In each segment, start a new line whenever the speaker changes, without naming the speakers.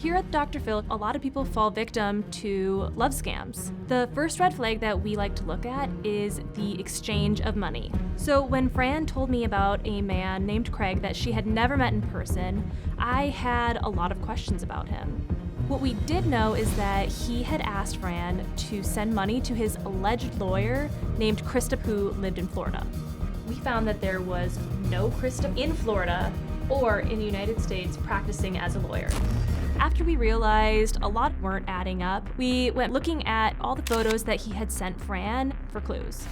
Here at Dr. Phil, a lot of people fall victim to love scams. The first red flag that we like to look at is the exchange of money. So when Fran told me about a man named Craig that she had never met in person, I had a lot of questions about him. What we did know is that he had asked Fran to send money to his alleged lawyer named Krista, who lived in Florida. We found that there was no Krista in Florida or in the United States practicing as a lawyer. After we realized a lot weren't adding up, we went looking at all the photos that he had sent Fran for clues.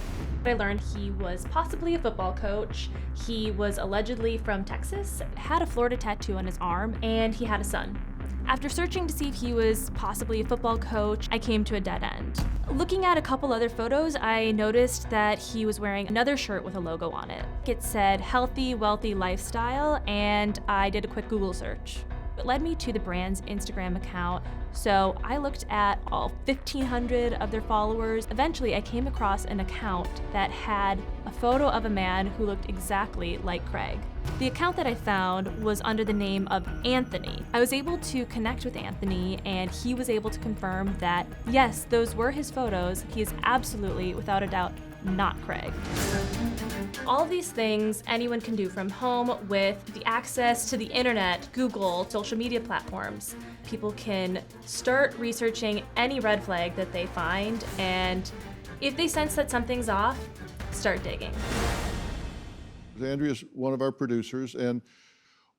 I learned he was possibly a football coach, he was allegedly from Texas, had a Florida tattoo on his arm, and he had a son. After searching to see if he was possibly a football coach, I came to a dead end. Looking at a couple other photos, I noticed that he was wearing another shirt with a logo on it. It said healthy, wealthy lifestyle, and I did a quick Google search. It led me to the brand's Instagram account, so I looked at all 1,500 of their followers. Eventually, I came across an account that had a photo of a man who looked exactly like Craig. The account that I found was under the name of Anthony. I was able to connect with Anthony, and he was able to confirm that, yes, those were his photos. He is absolutely, without a doubt, not Craig. All of these things anyone can do from home with the access to the internet, Google, social media platforms. People can start researching any red flag that they find, and if they sense that something's off, start digging.
Andrea's one of our producers, and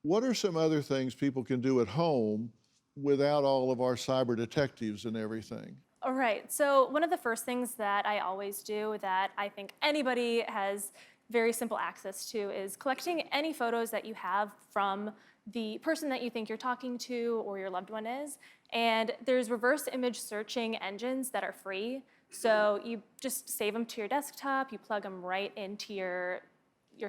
what are some other things people can do at home without all of our cyber detectives and everything?
All right, so one of the first things that I always do that I think anybody has very simple access to is collecting any photos that you have from the person that you think you're talking to or your loved one is. And there's reverse image searching engines that are free. So you just save them to your desktop, you plug them right into your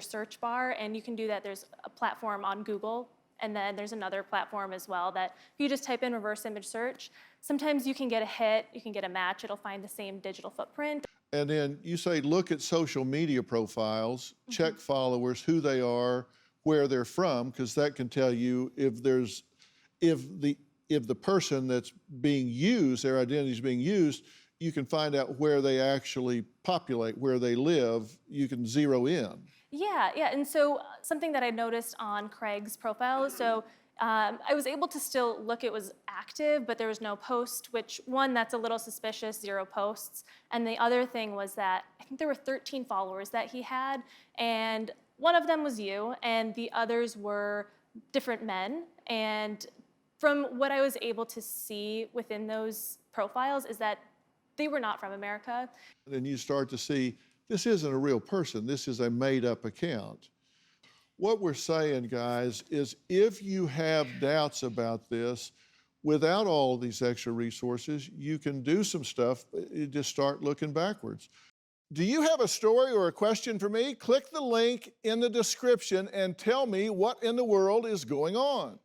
search bar, and you can do that. There's a platform on Google, and then there's another platform as well that if you just type in reverse image search, sometimes you can get a hit, you can get a match, it'll find the same digital footprint.
And then you say look at social media profiles, check followers, who they are, where they're from, because that can tell you if the person that's being used, their identity is being used, you can find out where they actually populate, where they live. You can zero in.
Yeah, and so something that I noticed on Craig's profile, so I was able to still look, it was active, but there was no post, which one, that's a little suspicious, 0 posts. And the other thing was that I think there were 13 followers that he had, and one of them was you, and the others were different men. And from what I was able to see within those profiles is that they were not from America.
And you start to see, this isn't a real person, this is a made-up account. What we're saying, guys, is if you have doubts about this, without all these extra resources, you can do some stuff, you just start looking backwards. Do you have a story or a question for me? Click the link in the description and tell me what in the world is going on.